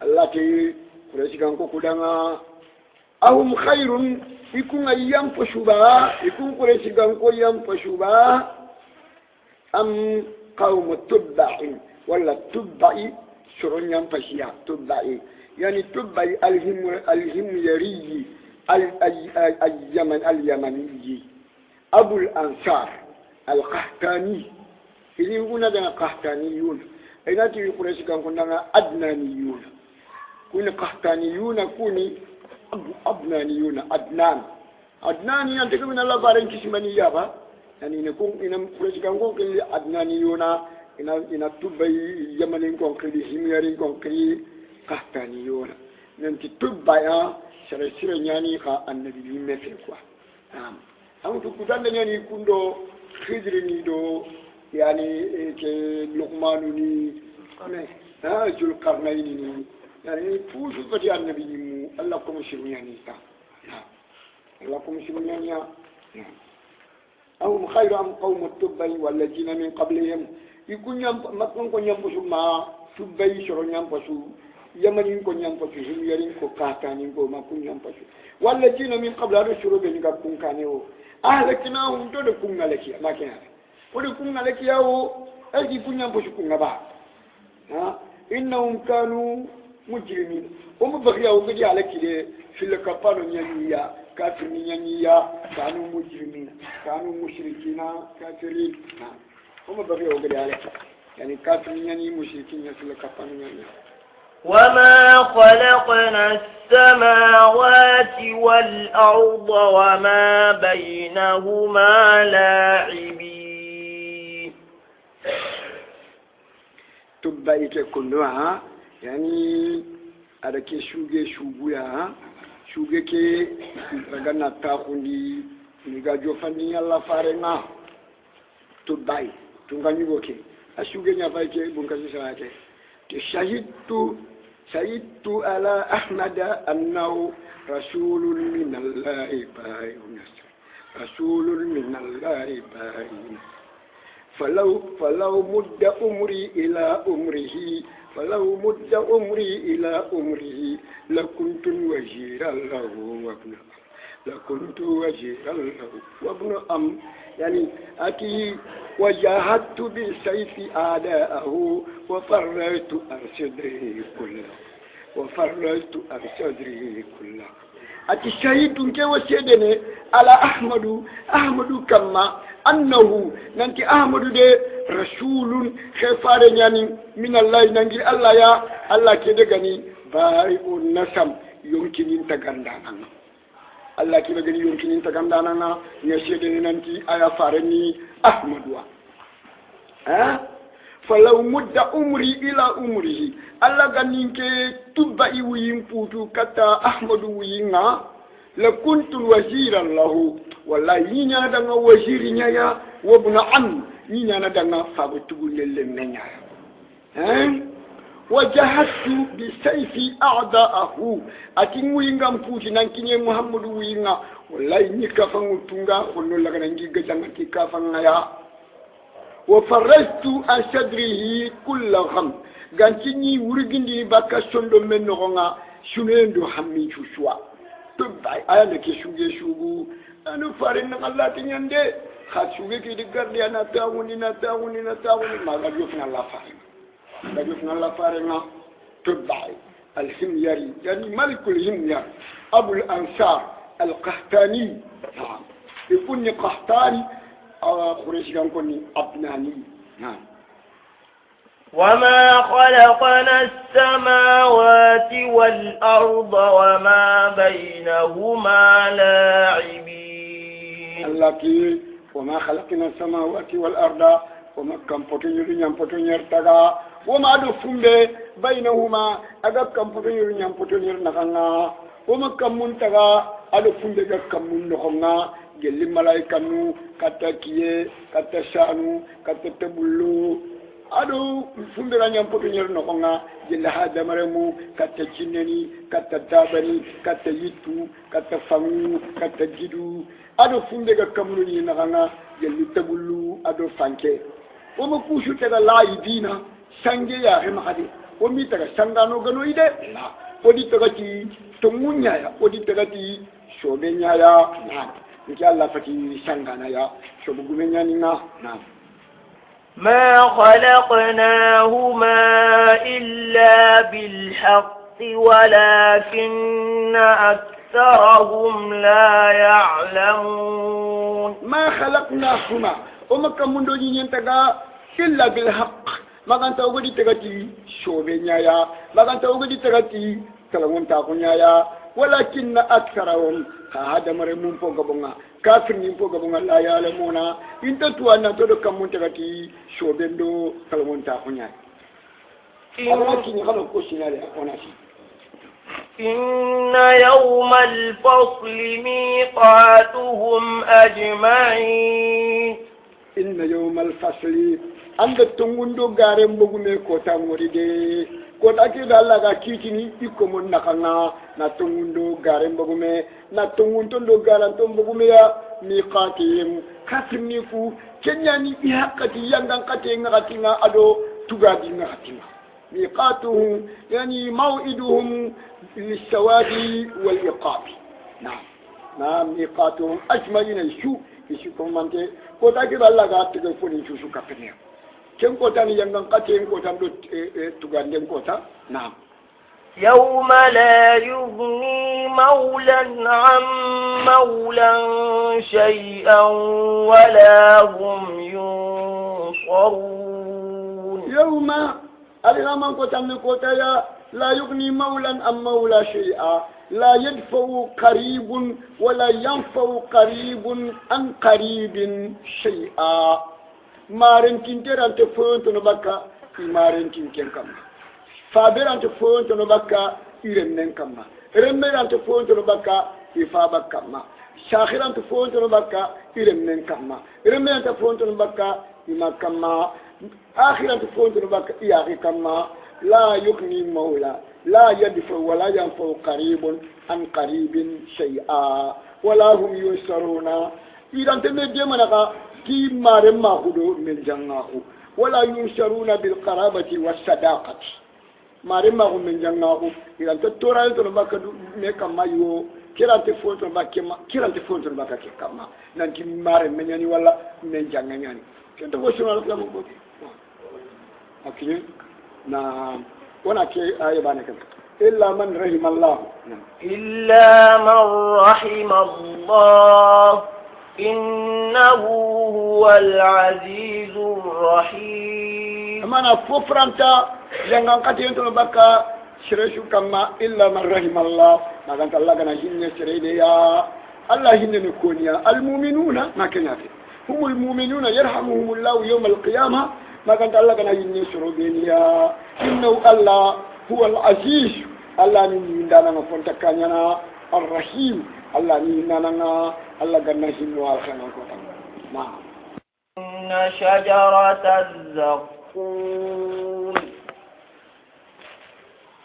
الله تي كرسيكان كودانا أهم خير يكون أيام فشوبا يكون كرسيكان كو أيام فشوبا أم قوم تبع ولا تبعي شرون ينفشيا تبعي يعني تبعي الهميري اليمني أبو الأنصار القحطاني إذا يقولون هذا قحطانيون إذا تقول كان كنا أدنانيون كنا قحطانيون كوني أبنانيون أدناني أنت كمن الله بارين كسماني يابا يعني نكون إن كان كنا أدنانيون ina tubai yamanin konkiri himiyarin konkiri kahtani yona nanti tubaya sere nyani ka annabi ni mefe kwa am to kudanda nyani kundo khidri ni do yani ke luqmanu ni ame jul qarnaini ni yani fusu fati annabi ni mu allah ko mushiru nyani ta allah ko mushiru nyani أو خير أم قوم التبع والذين من قبلهم يكون مكان كون ينبشوا ما تبع شرو ينبشوا يمنين كون ينبشوا هنيرين كو كاتانين كو ما كون ينبشوا والذين من قبل هذا شرو بينك كون كانوا أهلكناهم تود كون عليك ما كان ود كون عليك ياو أجي كون ينبشوا كون غبا إنهم كانوا مجرمين هم بغيوا بدي عليك في الكفار نيانيا كافرين نيانيا كانوا مجرمين كانوا مشركين كافرين هم بغيوا بدي عليك يعني كافرين يعني مشركين في الكفار نيانيا وما خلقنا السماوات والأرض وما بينهما لاعبين تبعيك كلها يعني ada ke shuguya shuge ke daga na ta kundi ni ga jo fani Allah fare na to bai to ngani boke a shuge nya fa ke bun kasi sarate to shahidtu ala ahmad annahu rasulun min Allah bayyun rasulun min Allah bayyun فلو مد أمري إلى أمره فلو مد أمري إلى أمره لكنت وزيرا له وابن لكنت وزيرا له وابن يعني أتي وجاهدت بالسيف أعداءه وفررت عن صدره كله وفررت عن صدره كله أتي شهيد كوسيدني على أحمد كما أنه ننتي أحمد ده رسول خفار يعني من الله ننجي الله يا الله كده غني بارئ النسم يمكن ينتقندانا الله كده غني يمكن ينتقندانا نسيدني ننتي آية فارني أحمد فلو مد أمري إلى أمره الله غني تبعي وينفوتو كتا أحمد وينا لكنت وزيرا له والله ينا دنا وزير نيا وابن عم ينا دنا فابتو للمنيا وجهدت بسيف أعداءه أتين وينغام فوتي نانكيني محمد وينا والله نيكافان تونغا ولو لا نانجي غجان كافان يا وفرجت عن صدره كل غم غانتيني ورغندي باكا سوندو منوغا sunendo hammi chuswa to bay aya ne ke shugu anu farin na Allah tinyande khashuge ki digardi ana tawuni maga yofna Allah farin da yofna Allah farin to bay الحميري يعني ملك الحمير أبو الأنصار القحطاني نعم يكون قحطاني قريش كان يكون أبناني نعم وما خلقنا السماوات والأرض وما بينهما لاعبين التي وما خلقنا السماوات والأرض وما كان بطنير تغا وما دفن بينهما أغا كان بطنير نغانا وما كان منتغا أدفن بغا كان منغانا جل ملايكا نو كتا كيه كتا شانو كتا تبلو ado fumbira nyam poto nyer no konga jilla ha damaremu katta cinneni katta tabani katta yittu katta famu katta jidu ado fumbe ga kamnu ni na kanga jelli tabullu ado fanke o mo kushu taga layi dina sange ya he mahadi o mi taga sangano gano ide na o di taga ti to munya ya o di taga ti shobe nya ya na nki Allah fati sangana ya shobu gumenya ni na ما خلقناهما إلا بالحق ولكن أكثرهم لا يعلمون ما خلقناهما وما كان من دون ينتقى إلا بالحق ما كان تقولي تغتي شوبينيا يا ما كان تقولي تغتي تلمون تاكونيا يا ولكن أكثرهم هذا مرمون فوقبنا كافر فوقبنا لا يعلمون إنت توانا تدو كمون تغتي شوبيندو تلمون تاكونيا إن يوم الفصل ميقاتهم أجمعين إن يوم الفصل عند تنغندو غارم بغمي كوتا مريدي كوتا كيدا لغا كيتيني يكومون نخنا نتنغندو غارم بغمي نتنغندو غارم بغمي ميقاتهم كافر نيكو كنياني بحقتي يندن قتين غتنا أدو تغادي غتنا ميقاتهم يعني موعدهم للسواد والإقاب نعم ميقاتهم أجمعين يشوفون منتي كوتا كده الله قاعد تقول يشوفوا كفنيا كم كوتا نيجان قتين كوتا دو تغادين كوتا نعم يوم لا يغني مولا عن مولا شيئا ولا هم ينصرون يوم الإمام كوتا لا يغني مولا عن مولا شيئا لا يدفع قريب ولا ينفع قريب عن قريب شيئا مارنتين تران تفون تنبكا مارنتين كم فابران تفون تنبكا يرنن كم رمران تفون تنبكا يفابك كم شاخران تفون تنبكا يرنن كم رمران تفون تنبكا يما كم آخرا تفون تنبكا ياغي كم لا يغني مولا لا يدفع ولا ينفع قريب عن قريب شيئا ولا هم ينصرون إذا أنت مديمنا كي مارما هدو من جناه ولا ينصرون بالقرابة والصداقة مارما هم من جناه إذا أنت تورا تنبكا ميكما يو كيران تفون تنبكا كما نانتي مارم من يعني ولا من جناه يعني كنت وشنا لكم أوكي نعم ونحكي آية بانك إلا من رحم الله إلا من رحم الله إنه هو العزيز الرحيم أما أنا ففرانتا ينغان قتين تنبكا شرشو كما إلا من رحم الله ما كانت الله كان هن شريديا الله هن نكونيا المؤمنون ما كنافي هم المؤمنون يرحمهم الله يوم القيامة ما كانت الله كان ينشروا بينيا إنه الله هو العزيز الله نيندانا فونتكانينا الرحيم الله نيندانا الله كان نشيلوا الخير نعم إن شجرة الزقوم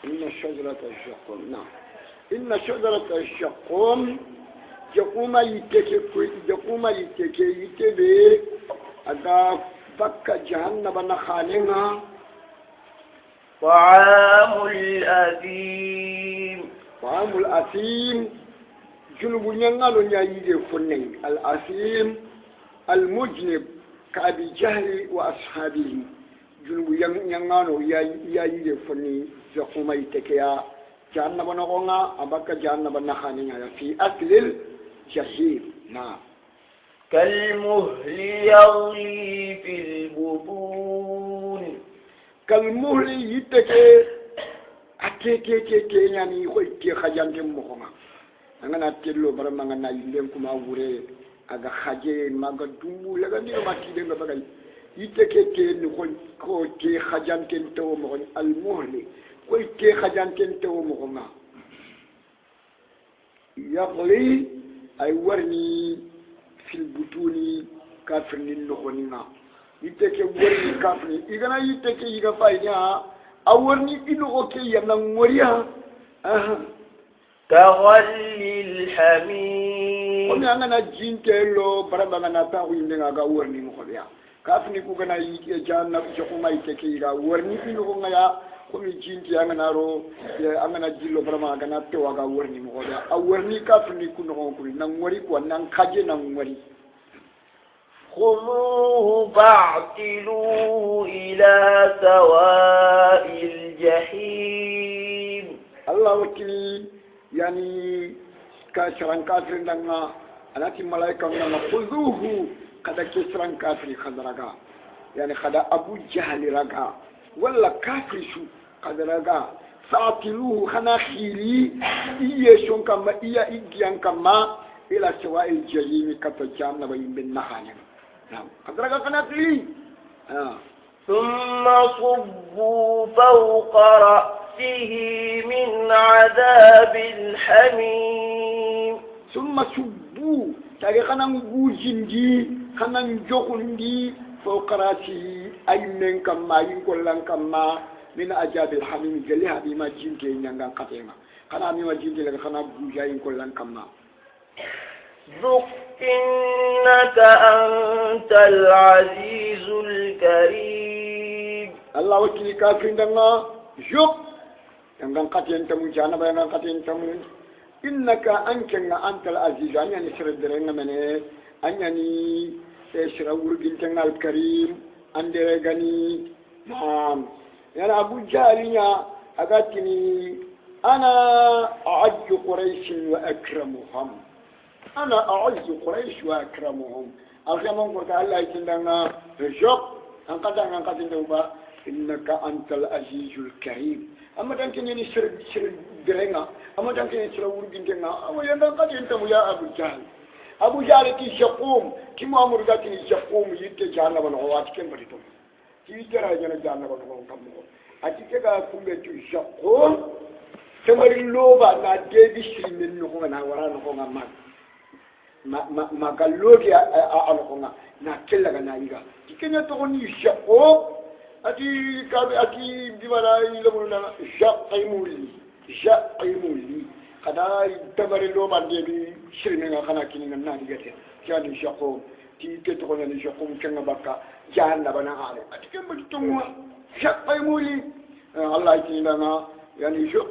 إن شجرة الزقوم نعم إن شجرة الزقوم يقوم يتكي أدا فك جهنم نخالنا طعام الأثيم هم الأثيم جنوب ينغالو نيايدي فني الأثيم المجنب كأبي جهل وأصحابه جنوب ينغالو يايدي فني زقوما يتكيا جهنم نغونا أبكى جهنم نخانيا في أكل الجحيم. نعم. كالمهل يغلي في البطون كالمهل يتكي أكيكي يعني يخوي كي خجان دم مخونا أنا تلو برا ما أنا يلهم كم أوري أجا خجين ما قدوم لكن دي ما تيجي بقى يتكي كي نخوي كي خجان كنتو مخون المهل خوي كي خجان كنتو مخونا يغلي أي ورني في البطون كافر نخونينا يتكي ورني كافر إذا يتكي يغفاينها أورني إنه أوكي ينموريا كغلي الحميم أنا أنا جينتلو برا أنا تاوي إنه أجا أورني مخبيا كافني كوكنا يجانا جكوما يتكي يجا أورني إنه هنيا كم جينتي أنا رو أنا جيلو برا أنا تاوي أجا أورني مخبيا أورني كافني كونه هنكوري نموري كوانا نكاجي نموري خذوه فاعتلوه إلى سواء الجحيم. الله وكيل يعني كسران كافر لنا أنا في ملاك لنا خذوه كذا كسران كافر خذرجا يعني خذا أبو جهل رجا ولا كافر شو خذرجا فاعتلوه خنا خيري إيشون كما إيجيان كما إلى سواء الجحيم كتجامنا بين نخانين. نعم. خذرجا كنا خيري. ثم صبوا فوق رأسه من عذاب الحميم. ثم صبوا تاري خنا نجوجندي خنا نجوكندي فوق رأسه أي من كما ينقلن كما من عذاب الحميم جلها بما جنتي نعان كتيما خنا بما جنتي لك خنا بوجا ينقلن كما ذق إنك أنت العزيز الكريم. الله وكيل كافرين دنا جوك ينقلن كتين تمو جانا بينقلن كتين تمو إنك أنت العزيز أني نشر الدرين منه أني نشر ورقين الكريم أندرجني. نعم. يعني أبو جهل أقاتني أنا أعز قريش وأكرمهم. أنا أعز قريش وأكرمهم. أخيرا قلت الله يتندنا جوك أنقذ دوبا إنك أنت العزيز الكريم. أما تانكني نشر درينا أما تانكني نشر ورقينا أما ينقذ أنتم يا أبو جهل. أبو جهل كي شقوم كي مامور قاتني شقوم يتجاهنا بالغوات كم بريتم. كي ترى جنا جاهنا بالغوات كم نقول. أتيكا كم بيتو شقوم تمر اللوبا نادي بشرين نقول أنا ورا نقول ما قالوكي أنا na kella na iga tikenya to ni shaqo ati kabe ati dimara ilamu na shaqimuli kada tabari lo bande bi shirme nga kana kini na digate jani shaqo ti ke to ni shaqo kenga baka janna bana ale ati kemba to mo shaqimuli Allah tinana yani shu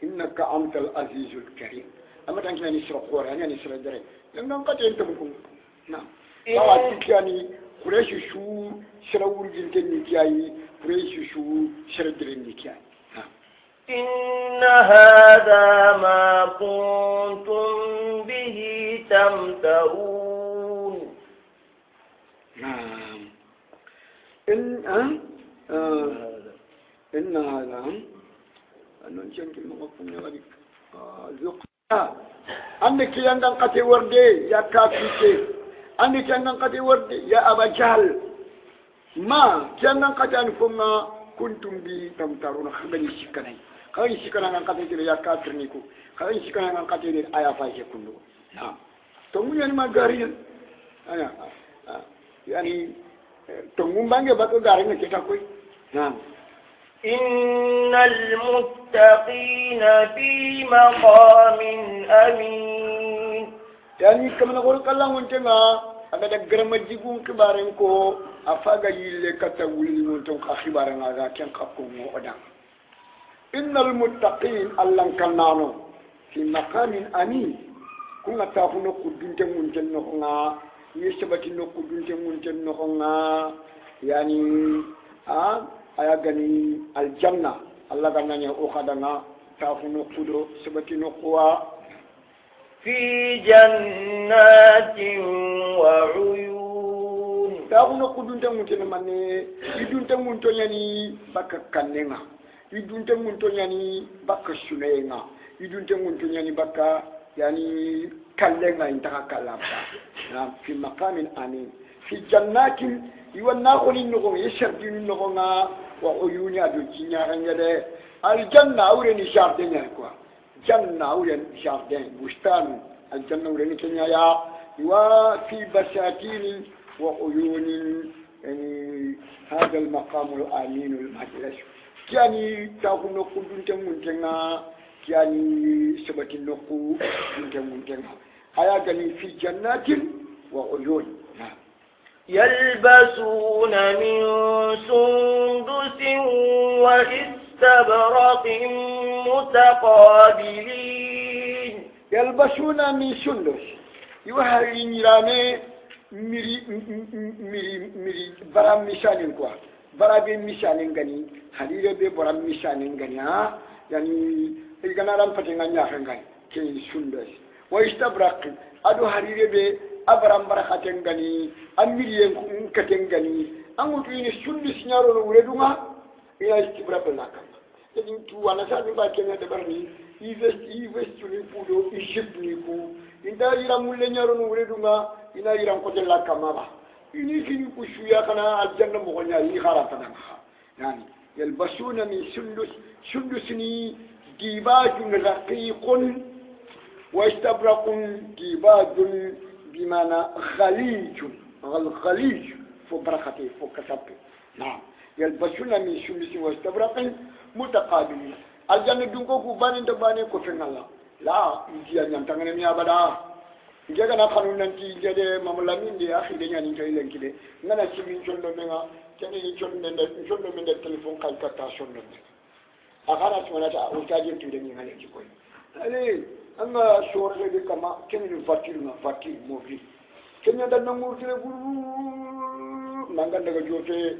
innaka antal azizul karim amma tan kini shaqo yani sira dare ngan ka te entum na يعني قريش شو شراور جنتين نكاي قريش شو شردرين نكاي. إن هذا ما كنتم به تمترون. نعم. إن هذا أنا نشانك المقام يوالك زقنا عندك يندن قتي وردي يا كافيتي أني كان قد ورد يا أبا جهل ما كان قد أنفما كنتم بي تمترون خبري شكناي خبري شكنا قد يا كافر نيكو خبري شكنا قد آية فايشة كله. نعم. تمو يعني ما غارين أنا يعني تمو بانجي باتو غارين كتا كوي. نعم. إن المتقين في مقام أمين. يعني كما نقول كلام ونتنا أنا دعنا مجيبون كبارين كو أفاجا يلي كتاولي ونتون كخبارين هذا كان كابكم وأدا. إن المتقين الله كنانو في مقام أمين كنا تأخذ قدوم تمونتن نخنا يسبت نقدوم تمونتن نخنا يعني أيقني الجنة الله كنا أخذنا تأخذ قدو سبت نقوا في جنات وعيون تأخذ قدوم تمونتن مني يدون تمونتن يعني بك كننا يدون تمونتن يعني بك سنينا يدون تمونتن يعني بك يعني كلنا انتهى كلامنا نعم في مقام آمين في جنات يوناخل النغم يشردين النغم وعيون أدوكينا غنجده الجنة أولين جاردين يكوا جنة أولين جاردين بستان الجنة أولين كنيا يا وفي بساتين وعيون يعني هذا المقام الآمين المجلس يعني تاخذ قدوم تمونتنا يعني سبت النقو منتنا أيقني في جنات وعيون نعم يلبسون من سندس واستبرق متقابلين يلبسون من سندس يوهرين رامي ميري برام مشانين كوا برام مشانين غني حريرة برام مشانين غني يعني إذا رام فتنغا نيافنغا كي سندس ويستبرق أدو حريرة أبرام بركاتين غني أميرين كاتين غني أموت إني سندس نيارو ولدوما إلى استبرق لكم لكن تو أنا سألت باكينا دبرني يفستني فودو يشبني كو إنت يرام ولا نيارو ولدوما إلى يرام كتير لكم ما إني كني كشويا كنا الجنة مغنيا يخارا يعني يلبسون من سندسني ديباج رقيق واستبرق ديباج بمعنى غليج فبركته فكسبه نعم يلبسون من سندس واستبرق متقابلين الجنة دونكو باني تباني كفن الله لا يجي أن ينتغن ميا بدا جاء na kanun nanti jade mamlamin de akhi de nyani kay len kide ngana simin chondo menga tani chondo men de telephone kal kata chondo akara chona ta utaje tude ni ngale ki koy ale anga shore de kama kemi fatir movi kenya da namur tire buru manga daga jote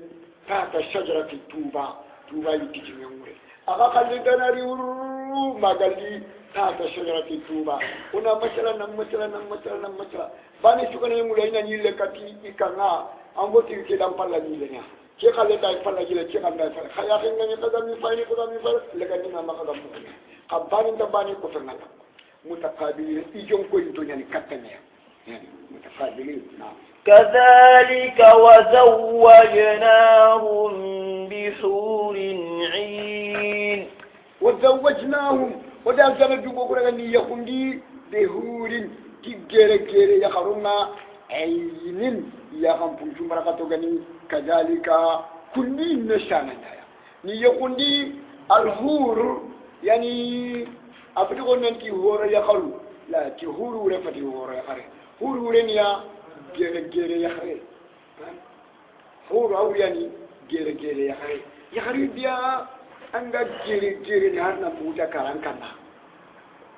ta shajarati tuba yiti ngure aka kalli danari uru magali ta shajarati tuba una masala bani sukane mulai na nyile kati ikanga ambo tirke dam palla nyile nya ke khale tay palla jile ke kanda fa khaya khinga ni kadam ni fayni le kan ni ma kadam ko kabani ta bani ko fenala mutaqabilin ijon ko into nyani katane yani mutaqabilin na كذلك وزوجناهم بحور عين وزوجناهم ودال جنا جوبو ko ni yakundi behurin kigere yakaruna ayinin yakam punchu marakato gani kadhalika kunni nashana ni yakundi alhur yani afiko nanti horo yakaru la ti huru refati horo yakare huru renia gere yakare huru au yani gere yakare dia anga gere ni harna buta karankana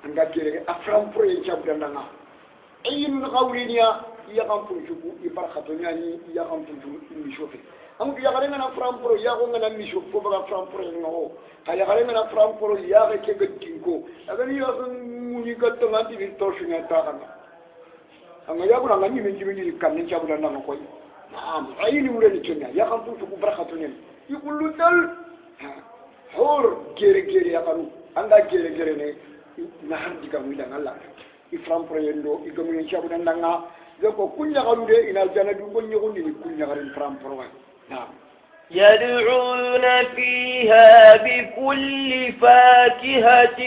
anga gere afram pro yabdanga ayin qawlinya yakam punjubu ibarkhatu nyani yakam punjubu mishofe am ki yakare ngana afram pro yako ngana mishofe ko baga afram pro ngo ka yakare ngana afram pro yake ke gadingo agani yakam muni gatto ngati ni toshunya takana anga yakuna ngani menjibini kanne chabudanga ko naam ayin wure ni kenya yakam punjubu barkhatu nyani yaqulu dal hor gere yakaru anga gere ne na handi ga wila ngala ifram proyendo igamu en chabu danga zako kunya garude ina jana du gonyo gondi ni kunya garin ifram prowa na يدعون فيها بكل فاكهة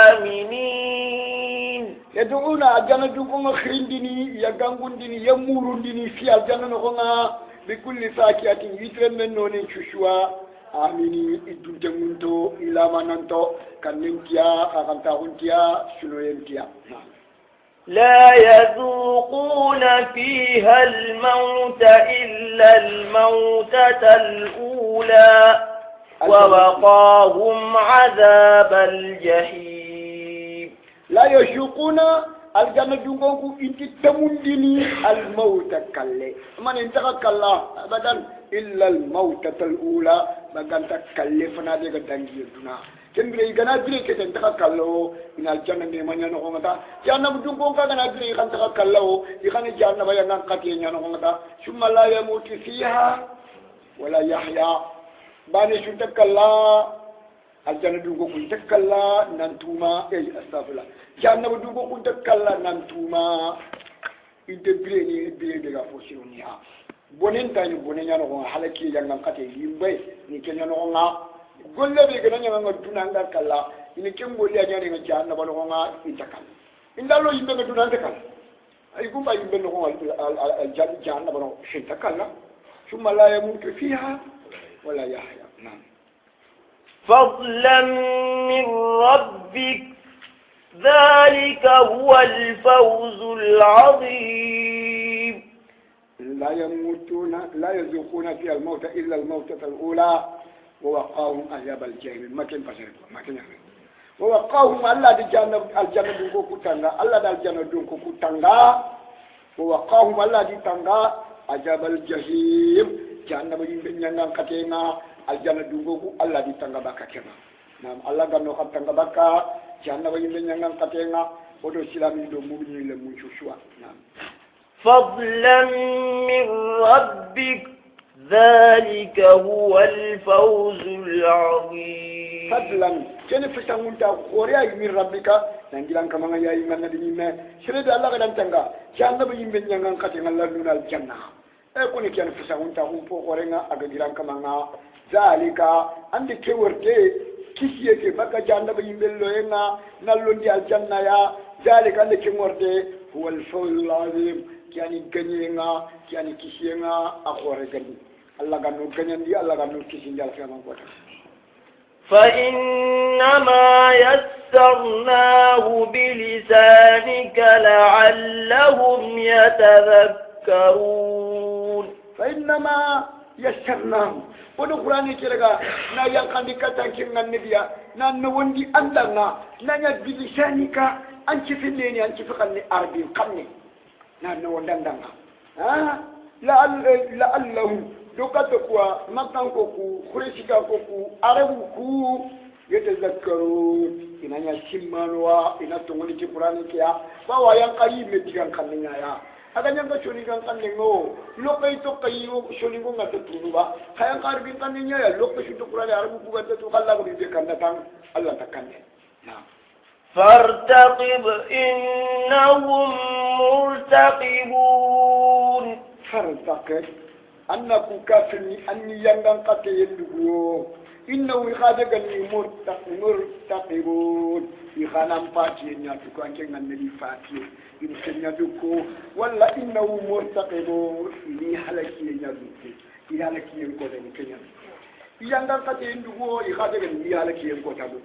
آمنين يدعون أجانا du gongo khirindini ya gangundini ya murundini fi ajana no gonga بكل فاكهة يترمن نوني شوشوا آميني إدونت منتو إلى منانتو كننتيا أغنتاغنتيا شنوينتيا لا يذوقون فيها الموت إلا الموتة الأولى ووقاهم عذاب الجحيم لا يشوقون الجنة دونكو انت تمندني الموت كله من انتقى كلا أبدا إلا الموتة الأولى بقى تكلفنا ديك دنجيتنا كمبري غنا بري كتن تكالو ان الجنة نيمان ينغونتا جانا بدونكو غنا بري كان تكالو يخاني جانا بايا نانكاتي ينغونتا ثم لا يموت فيها ولا يحيا باني شو تكالا الجنة دونكو كنت تكالا نانتوما اي استغفر جانا بدونكو كنت تكالا نانتوما انت بري بري دغا فوسيونيا bonen tani bonen yana ko halaki jangan kate yimbe ni kenya no nga golle be gana nyanga dunanga kala ini kembo liya nyane nga janna balo nga itakal indalo yimbe nga dunanga kala ay gumba yimbe no al janna balo shintakala thumma la yamutu fiha wala yahya nam fadlan min rabbik ذلك هو الفوز العظيم لا يموتون لا يذوقون فيها الموت إلا الموتة الأولى ووقاهم عذاب الجحيم ما كان فسر ما كان يعني ووقاهم الله الجنة دونكو كتانغا الله الجنة دونكو كتانغا ووقاهم الله تانغا عذاب الجحيم جهنم بينيان كاتينا الجنة دونكو الله تانغا باكاتينا نعم الله غنو كتانغا باكا جهنم بينيان كاتينا ودو سلامي دو مبني لمنشوشوا نعم فضلا من ربك ذلك هو الفوز العظيم فضلا كان فسانون تا خوريا من ربك نانجلان كما يا ايمان ندي ما شريد الله غدان تانغا جان بي يمبن نيان خاتي الله نون الجنه اي كوني كان فسانون تا هم فو خورينا اغا جيران كما ذلك عند كورتي كيسيكي بكا جان بي يمبن لوينا نالوندي الجنه يا ذلك عند كورتي هو الفوز العظيم يعني غنينا يعني كيسينا اخور غني الله غنو غنيندي الله غنو كيسين جال فما بوتا فإنما يسرناه بلسانك لعلهم يتذكرون فإنما يسرناه ودخلاني كرغا نا يلقاني كتانكين النبيا نا نوندي أندنا نا بلسانك أنت في الليل أنت في قلني أربي قلني نا نوندنا لعلهم دوكاتكوا مكانكوكو خريشيكاكوكو أربوكو يتذكرون إننا سيمانوا إنا تونغني كبراني كيا فوا ينقاي مديان كنيا يا aga nyanga shoni kan kanengo lokai to kayo shoni ngo ngata tunuba kaya karbi kanenya ya lokai shuto kurale arabu ku gata to kala ko be kan datang Allah takanne na فارتقب إنهم مرتقبون فارتقب أنك كافرني أني ينغن قتل يدقو إنه يخادقني مرتقبون يخانم فاتي نياتكو أنك ننبي فاتي يمكن يدقو ولا إنه مرتقبون إني حلقي يدقو يحلقي ينقو يمكن يدقو ينغن قتل يدقو يخادقني يحلقي ينقو تدقو